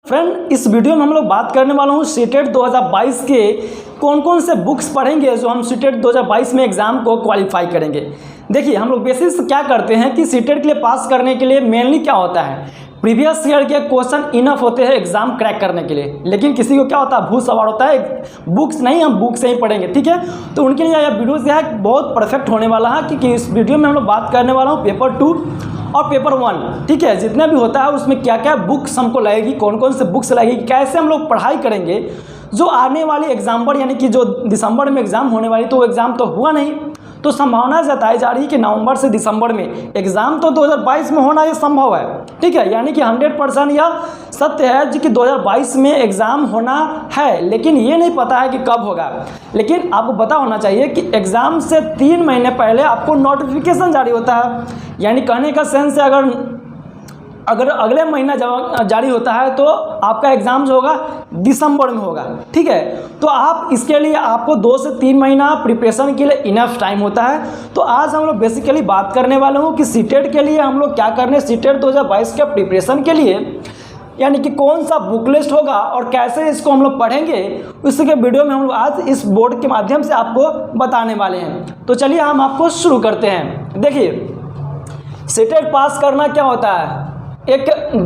Friend, इस video में हम लोग बात करने वाला हूँ सीटेट 2022 के कौन कौन से बुक्स पढ़ेंगे जो हम सीटेट 2022 में एग्ज़ाम को क्वालिफाई करेंगे। देखिए, हम लोग बेसिस क्या करते हैं कि सीटेट के लिए पास करने के लिए मेनली क्या होता है, प्रीवियस ईयर के क्वेश्चन इनफ होते हैं एग्जाम क्रैक करने के लिए। लेकिन किसी को क्या होता है, भूत सवार होता है, बुक्स नहीं, हम बुक से ही पढ़ेंगे, ठीक है। तो उनके लिए यह वीडियो जो है बहुत परफेक्ट होने वाला है, क्योंकि इस वीडियो में हम लोग बात करने वाला हूँ पेपर 2 और पेपर 1, ठीक है। जितना भी होता है उसमें क्या क्या बुक्स हमको लगेगी, कौन कौन से बुक्स लगेगी, कैसे हम लोग पढ़ाई करेंगे जो आने वाली एग्जाम पर, यानी कि जो दिसंबर में एग्ज़ाम होने वाली, तो वो एग्ज़ाम तो हुआ नहीं, तो संभावना जताई जा रही है कि नवंबर से दिसंबर में एग्ज़ाम तो 2022 में होना ये संभव है, ठीक है। यानी कि 100% यह सत्य है जी कि 2022 में एग्ज़ाम होना है, लेकिन ये नहीं पता है कि कब होगा। लेकिन आपको पता होना चाहिए कि एग्ज़ाम से 3 महीने पहले आपको नोटिफिकेशन जारी होता है। यानी कहने का सेंस है, अगर अगले महीना जारी होता है तो आपका एग्ज़ाम जो होगा दिसंबर में होगा, ठीक है। तो आप इसके लिए आपको 2 से 3 महीना प्रिपरेशन के लिए इनफ टाइम होता है। तो आज हम लोग बेसिकली बात करने वाले हूँ कि सीटेट के लिए हम लोग क्या करने, सीटेट 2022 के प्रिपरेशन के लिए यानी कि कौन सा बुक लिस्ट होगा और कैसे इसको हम लोग पढ़ेंगे, इसके वीडियो में हम लोग आज इस बोर्ड के माध्यम से आपको बताने वाले हैं। तो चलिए हम आपको शुरू करते हैं। देखिए, सीटेट पास करना क्या होता है, एक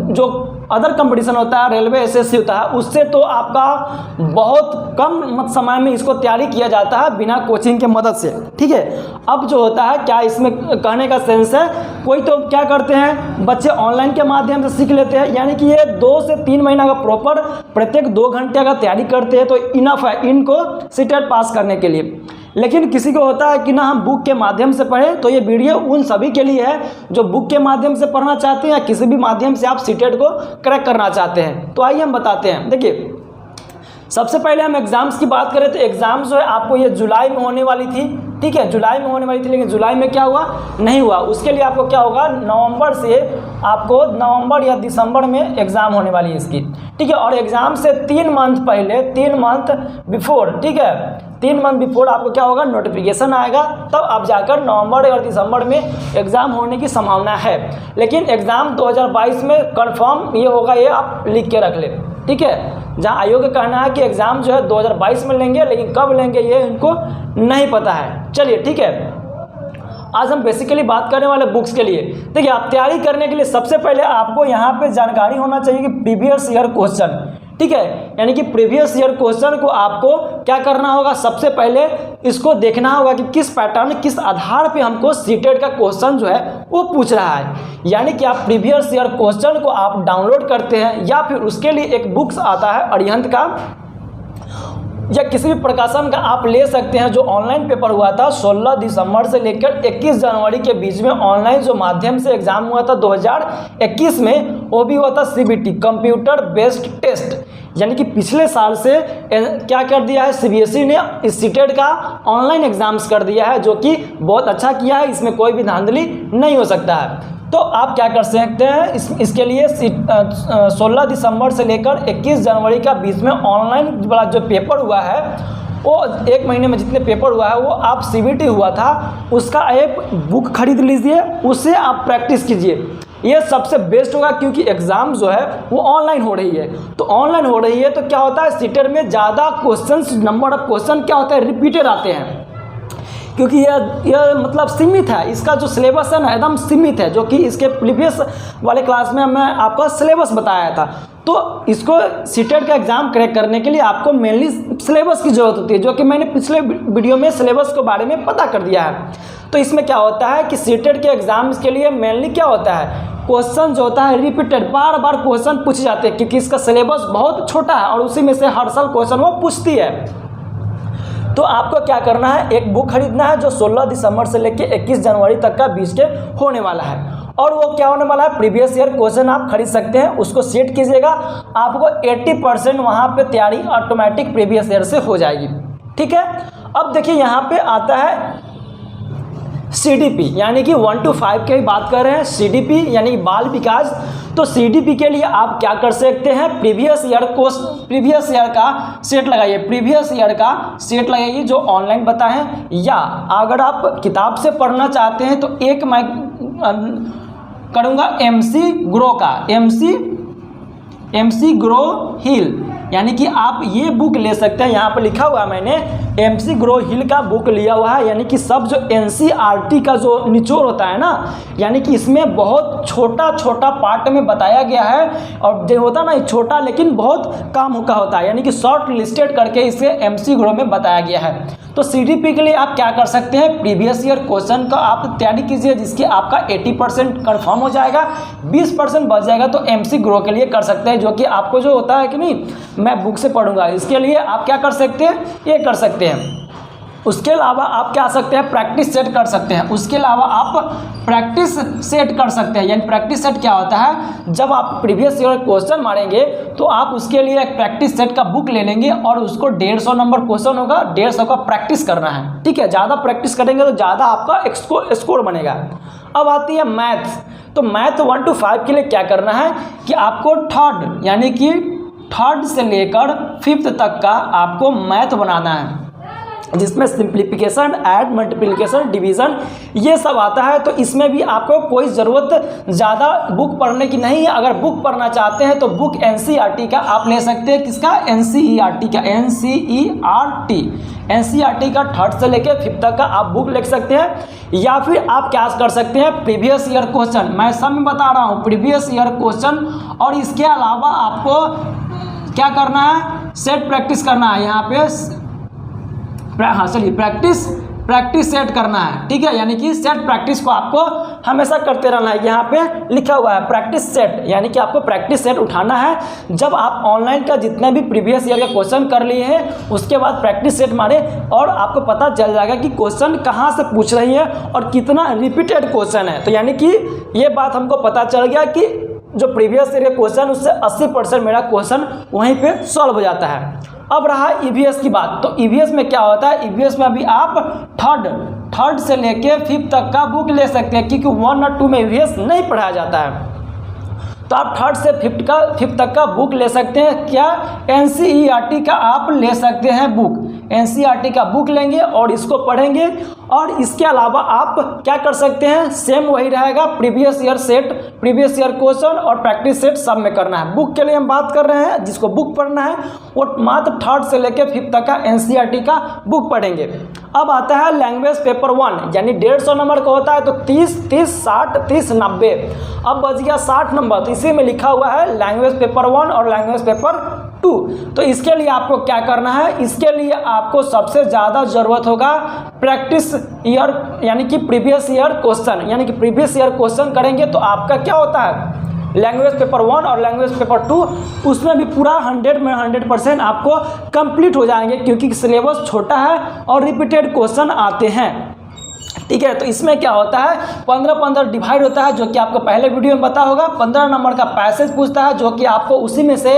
जो अदर कंपटीशन होता है, रेलवे एसएससी होता है, उससे तो आपका बहुत कम समय में इसको तैयारी किया जाता है बिना कोचिंग के मदद से, ठीक है। अब जो होता है क्या, इसमें कहने का सेंस है, कोई तो क्या करते हैं, बच्चे ऑनलाइन के माध्यम से सीख लेते हैं, यानी कि ये 2 से 3 महीना का प्रॉपर प्रत्येक 2 घंटे का तैयारी करते हैं तो इनफ है इनको सीटेट पास करने के लिए। लेकिन किसी को होता है कि ना हम बुक के माध्यम से पढ़ें, तो ये वीडियो उन सभी के लिए है जो बुक के माध्यम से पढ़ना चाहते हैं या किसी भी माध्यम से आप सीटेट को क्रैक करना चाहते हैं। तो आइए हम बताते हैं। देखिए, सबसे पहले हम एग्ज़ाम्स की बात करें तो एग्ज़ाम्स जो है आपको ये जुलाई में होने वाली थी, ठीक है, जुलाई में होने वाली थी, लेकिन जुलाई में क्या हुआ, नहीं हुआ। उसके लिए आपको क्या होगा, नवंबर से आपको नवंबर या दिसंबर में एग्ज़ाम होने वाली है इसकी, ठीक है। और एग्ज़ाम से 3 मंथ पहले, 3 मंथ बिफोर, ठीक है, 3 मंथ बिफोर आपको क्या होगा, नोटिफिकेशन आएगा, तब आप जाकर नवंबर और दिसंबर में एग्ज़ाम होने की संभावना है। लेकिन एग्ज़ाम 2022 में कन्फर्म ये होगा, ये आप लिख के रख ले, ठीक है। जहाँ आयोग का कहना है कि एग्ज़ाम जो है 2022 में लेंगे, लेकिन कब लेंगे ये इनको नहीं पता है। चलिए, ठीक है, आज हम बेसिकली बात करने वाले बुक्स के लिए। देखिए, आप तैयारी करने के लिए सबसे पहले आपको यहाँ पे जानकारी होना चाहिए कि प्रीवियस ईयर क्वेश्चन, ठीक है, यानी कि प्रीवियस ईयर क्वेश्चन को आपको क्या करना होगा, सबसे पहले इसको देखना होगा कि किस पैटर्न, किस आधार पे हमको सीटेट का क्वेश्चन जो है वो पूछ रहा है। यानी कि आप प्रीवियस ईयर क्वेश्चन को आप डाउनलोड करते हैं या फिर उसके लिए एक बुक्स आता है अरिहंत का या किसी भी प्रकाशन का आप ले सकते हैं। जो ऑनलाइन पेपर हुआ था 16 दिसंबर से लेकर 21 जनवरी के बीच में, ऑनलाइन जो माध्यम से एग्जाम हुआ था 2021 में, वो भी हुआ था सीबीटी, कंप्यूटर बेस्ड टेस्ट। यानी कि पिछले साल से क्या कर दिया है, सीबीएसई ने इस सीटेट का ऑनलाइन एग्जाम्स कर दिया है, जो कि बहुत अच्छा किया है, इसमें कोई भी धांधली नहीं हो सकता है। तो आप क्या कर सकते हैं, इसके लिए 16 दिसंबर से लेकर 21 जनवरी का बीच में ऑनलाइन वाला जो पेपर हुआ है, वो 1 महीने में जितने पेपर हुआ है वो आप सीबीटी हुआ था उसका एक बुक खरीद लीजिए, उससे आप प्रैक्टिस कीजिए। ये सबसे बेस्ट होगा, क्योंकि एग्ज़ाम जो है वो ऑनलाइन हो रही है। तो ऑनलाइन हो रही है तो क्या होता है, सीटेट में ज़्यादा क्वेश्चंस, नंबर ऑफ क्वेश्चन क्या होता है, रिपीटेड आते हैं, क्योंकि यह मतलब सीमित है, इसका जो सिलेबस है ना एकदम सीमित है, जो कि इसके प्रीवियस वाले क्लास में मैं आपको सिलेबस बताया था। तो इसको सीटेट का एग्ज़ाम क्रैक करने के लिए आपको मेनली सिलेबस की ज़रूरत होती है, जो कि मैंने पिछले वीडियो में सिलेबस के बारे में पता कर दिया है। तो इसमें क्या होता है कि सीटेट के एग्ज़ाम्स के लिए मेनली क्या होता है, क्वेश्चन जो होता है रिपीटेड, बार बार क्वेश्चन पूछे जाते हैं, क्योंकि इसका सिलेबस बहुत छोटा है और उसी में से हर साल क्वेश्चन वो पूछती है। तो आपको क्या करना है, एक बुक खरीदना है जो 16 दिसंबर से लेकर 21 जनवरी तक का बीच के होने वाला है। और वो क्या होने वाला है, प्रीवियस ईयर क्वेश्चन आप खरीद सकते हैं, उसको सेट कीजिएगा, आपको 80% वहाँ पे तैयारी ऑटोमेटिक प्रीवियस ईयर से हो जाएगी, ठीक है। अब देखिए, यहाँ पे आता है सीडीपी, यानी कि 1 to 5 की बात कर रहे हैं, सीडीपी यानी बाल विकास। तो सीडीपी के लिए आप क्या कर सकते हैं, प्रीवियस ईयर का सेट लगाइए, प्रीवियस ईयर का सेट लगाइए जो ऑनलाइन बताएं, या अगर आप किताब से पढ़ना चाहते हैं तो एक मैं करूँगा एमसी ग्रो का, एमसी MC ग्रो हिल, यानी कि आप ये बुक ले सकते हैं। यहाँ पर लिखा हुआ है मैंने MC ग्रो हिल का बुक लिया हुआ है, यानी कि सब जो NCERT का जो निचोड़ होता है ना, यानी कि इसमें बहुत छोटा छोटा पार्ट में बताया गया है, और जो होता है ना छोटा लेकिन बहुत काम का होता है, यानी कि शॉर्ट लिस्टेड करके इसे MC ग्रो में बताया गया है। तो CDP के लिए आप क्या कर सकते हैं, प्रीवियस ईयर क्वेश्चन का आप तैयारी कीजिए, जिसकी आपका 80% कन्फर्म हो जाएगा, 20% बच जाएगा तो MC ग्रो के लिए कर सकते हैं, जो कि आपको जो होता है कि नहीं मैं बुक से पढ़ूंगा, इसके लिए आप क्या कर सकते हैं, ये कर सकते हैं। उसके अलावा आप क्या सकते हैं, प्रैक्टिस सेट कर सकते हैं। उसके अलावा आप प्रैक्टिस सेट कर सकते हैं, यानी प्रैक्टिस सेट क्या होता है, जब आप प्रीवियस ईयर क्वेश्चन मारेंगे तो आप उसके लिए एक प्रैक्टिस सेट का बुक ले लेंगे और उसको 150 नंबर क्वेश्चन होगा, 150 का प्रैक्टिस करना है, ठीक है। ज़्यादा प्रैक्टिस करेंगे तो ज़्यादा आपका स्कोर बनेगा। अब आती है मैथ्स, तो मैथ 1 to 5 के लिए क्या करना है कि आपको थर्ड, यानी कि थर्ड से लेकर 5th तक का आपको मैथ बनाना है, जिसमें सिंप्लीफिकेशन, ऐड, मल्टीप्लिकेशन, डिवीज़न ये सब आता है। तो इसमें भी आपको कोई ज़रूरत ज़्यादा बुक पढ़ने की नहीं है। अगर बुक पढ़ना चाहते हैं तो बुक NCERT का आप ले सकते हैं। किसका, NCERT का, NCERT का 3rd से लेकर 5th तक का आप बुक ले सकते हैं। या फिर आप क्या कर सकते हैं, प्रीवियस ईयर क्वेश्चन, मैं सब में बता रहा हूँ प्रीवियस ईयर क्वेश्चन, और इसके अलावा आपको क्या करना है, सेट प्रैक्टिस करना है। यहाँ पे हाँ चलिए प्रैक्टिस सेट करना है, ठीक है, यानी कि सेट प्रैक्टिस को आपको हमेशा करते रहना है। यहाँ पे लिखा हुआ है प्रैक्टिस सेट, यानी कि आपको प्रैक्टिस सेट उठाना है। जब आप ऑनलाइन का जितने भी प्रीवियस ईयर का क्वेश्चन कर लिए हैं उसके बाद प्रैक्टिस सेट मारे और आपको पता चल जाएगा कि क्वेश्चन कहाँ से पूछ रही है और कितना रिपीटेड क्वेश्चन है। तो यानी कि ये बात हमको पता चल गया कि जो प्रीवियस ईयर क्वेश्चन उससे 80% मेरा क्वेश्चन वहीं पे सॉल्व हो जाता है। अब रहा EVS की बात, तो EVS में क्या होता है, EVS में अभी आप थर्ड से लेके 5th तक का बुक ले सकते हैं, क्योंकि 1 और 2 में EVS नहीं पढ़ाया जाता है। तो आप 3rd से 5th तक का बुक ले सकते हैं। क्या, NCERT का आप ले सकते हैं बुक, NCERT का बुक लेंगे और इसको पढ़ेंगे। और इसके अलावा आप क्या कर सकते हैं, सेम वही रहेगा, previous year set, previous year question और प्रैक्टिस सेट सब में करना है। बुक के लिए हम बात कर रहे हैं, जिसको बुक पढ़ना है वो मात्र 3rd से लेकर 5th तक का NCERT का बुक पढ़ेंगे। अब आता है लैंग्वेज पेपर 1, यानी 150 नंबर का होता है, तो 30, 60, 30, 90, अब बच गया 60 नंबर। तो इसी में लिखा हुआ है लैंग्वेज पेपर 1 और लैंग्वेज पेपर 2। तो इसके लिए आपको क्या करना है, इसके लिए आपको सबसे ज़्यादा ज़रूरत होगा प्रैक्टिस ईयर, यानी कि प्रीवियस ईयर क्वेश्चन, यानी कि प्रीवियस ईयर क्वेश्चन करेंगे तो आपका क्या होता है, लैंग्वेज पेपर 1 और लैंग्वेज पेपर 2 उसमें भी पूरा 100 में 100% आपको कंप्लीट हो जाएंगे, क्योंकि सिलेबस छोटा है और रिपीटेड क्वेश्चन आते हैं, ठीक है। तो इसमें क्या होता है, 15-15 डिवाइड होता है, जो कि आपको पहले वीडियो में पता होगा। 15 नंबर का पैसेज पूछता है, जो कि आपको उसी में से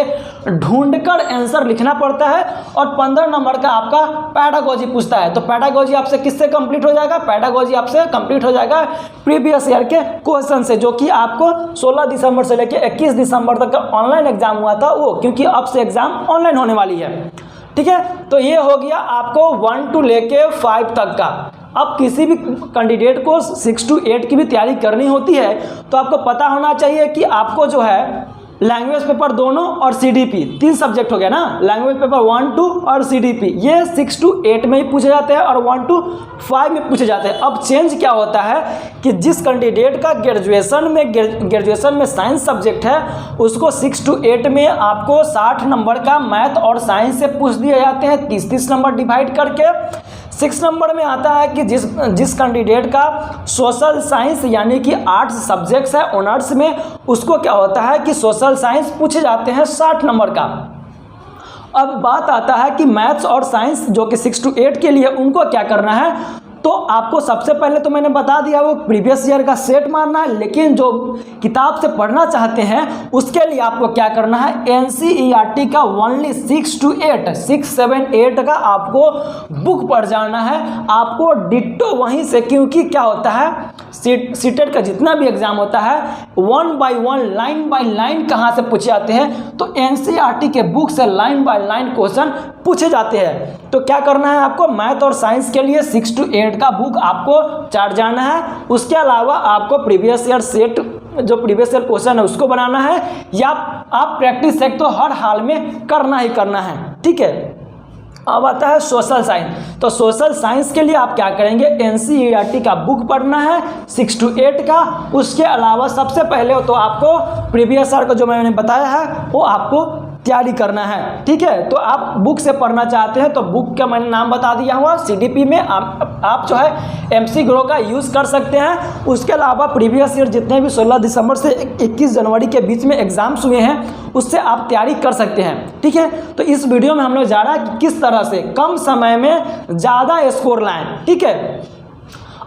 ढूंढकर आंसर लिखना पड़ता है, और 15 नंबर का आपका पैडागोजी पूछता है। तो पैडागोजी आपसे किससे कंप्लीट हो जाएगा, पैडागोजी आपसे कंप्लीट हो जाएगा प्रीवियस ईयर के क्वेश्चन से, जो कि आपको 16 दिसंबर से लेकर 21 दिसंबर तक का ऑनलाइन एग्जाम हुआ था वो, क्योंकि अब से एग्जाम ऑनलाइन होने वाली है, ठीक है। तो ये हो गया आपको 1 to लेके 5 तक का। अब किसी भी कैंडिडेट को 6 to 8 की भी तैयारी करनी होती है तो आपको पता होना चाहिए कि आपको जो है लैंग्वेज पेपर दोनों और CDP 3 सब्जेक्ट हो गया ना, लैंग्वेज पेपर 1, 2 और CDP ये 6 to 8 में ही पूछे जाते हैं और 1 to 5 में पूछे जाते हैं। अब चेंज क्या होता है कि जिस कैंडिडेट का ग्रेजुएशन में साइंस सब्जेक्ट है उसको 6 to 8 में आपको 60 नंबर का मैथ और साइंस से पूछ दिए जाते हैं, 30-30 नंबर डिवाइड करके। 6 नंबर में आता है कि जिस कैंडिडेट का सोशल साइंस यानी कि आर्ट्स सब्जेक्ट्स है ऑनर्स में, उसको क्या होता है कि सोशल साइंस पूछे जाते हैं 60 नंबर का। अब बात आता है कि मैथ्स और साइंस जो कि 6 to 8 के लिए उनको क्या करना है, तो आपको सबसे पहले तो मैंने बता दिया वो प्रीवियस ईयर का सेट मारना है, लेकिन जो किताब से पढ़ना चाहते हैं उसके लिए आपको क्या करना है, NCERT का ओनली 6 to 8, 6, 7, 8 का आपको बुक पढ़ जाना है, आपको डिट्टो वहीं से, क्योंकि क्या होता है सीटेट का जितना भी एग्जाम होता है 1 by 1 लाइन बाय लाइन कहाँ से पूछे जाते हैं, तो NCERT के बुक से लाइन बाय लाइन क्वेश्चन पूछे जाते हैं। तो क्या करना है आपको, मैथ और साइंस के लिए 6 to 8 का बुक आपको चार्ट जाना है। उसके अलावा आपको प्रीवियस ईयर सेट जो प्रीवियस ईयर क्वेश्चन है उसको बनाना है, या आप प्रैक्टिस सेट तो हर हाल में करना ही करना है। ठीक है, अब आता है सोशल साइंस। तो सोशल साइंस के लिए आप क्या करेंगे, NCERT का बुक पढ़ना है 6 to 8 का। उसके अलावा सबसे पहले तो आपको प्रीवियस ईयर का जो मैंने बताया है वो आपको तैयारी करना है। ठीक है, तो आप बुक से पढ़ना चाहते हैं तो बुक का मैंने नाम बता दिया हुआ, CDP में आप जो है MC ग्रो का यूज़ कर सकते हैं। उसके अलावा प्रीवियस ईयर जितने भी 16 दिसंबर से 21 जनवरी के बीच में एग्जाम्स हुए हैं उससे आप तैयारी कर सकते हैं। ठीक है, तो इस वीडियो में हम लोग जाना कि किस तरह से कम समय में ज़्यादा स्कोर लाएँ। ठीक है,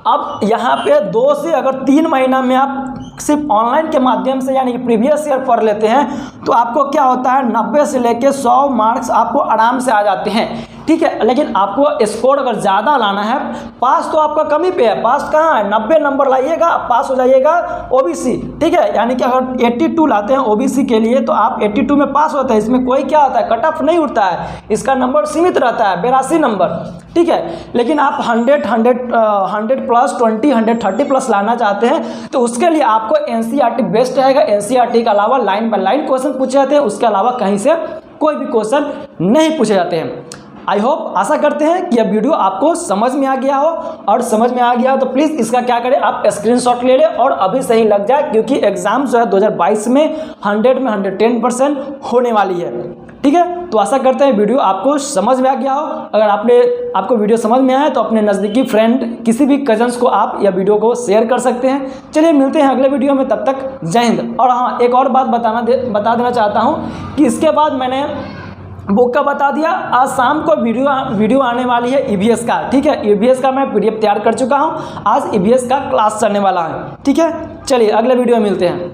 अब यहाँ पे 2 से अगर 3 महीना में आप सिर्फ ऑनलाइन के माध्यम से यानी कि प्रीवियस ईयर पढ़ लेते हैं तो आपको क्या होता है 90 से लेके 100 मार्क्स आपको आराम से आ जाते हैं। ठीक है, लेकिन आपको स्कोर अगर ज़्यादा लाना है, पास तो आपका कमी पे है, पास कहाँ है, 90 नंबर लाइएगा पास हो जाइएगा OBC। ठीक है, यानी कि अगर 82 लाते हैं OBC के लिए तो आप 82 में पास होते हैं। इसमें कोई क्या होता है, कट ऑफ नहीं उठता है, इसका नंबर सीमित रहता है 82 नंबर। ठीक है, लेकिन आप 100 प्लस 20 130 प्लस लाना चाहते हैं तो उसके लिए आपको NCERT बेस्ट रहेगा। NCERT के अलावा लाइन बाय लाइन क्वेश्चन पूछे जाते हैं, उसके अलावा कहीं से कोई भी क्वेश्चन नहीं पूछे जाते हैं। आई होप, आशा करते हैं कि यह वीडियो आपको समझ में आ गया हो, और समझ में आ गया हो तो प्लीज़ इसका क्या करें, आप स्क्रीनशॉट ले लें और अभी से ही लग जाए, क्योंकि एग्जाम जो है 2022 में 100 में 110% होने वाली है। ठीक है, तो आशा करते हैं वीडियो आपको समझ में आ गया हो। अगर आपको वीडियो समझ में आया तो अपने नज़दीकी फ्रेंड किसी भी कजन्स को आप यह वीडियो को शेयर कर सकते हैं। चलिए मिलते हैं अगले वीडियो में, तब तक जय हिंद। और हाँ, एक और बात बता देना चाहता हूँ कि इसके बाद मैंने बुक का बता दिया, आज शाम को वीडियो आने वाली है EVS का। ठीक है, EVS का मैं PDF तैयार कर चुका हूँ, आज EVS का क्लास चलने वाला है। ठीक है, चलिए अगले वीडियो में मिलते हैं।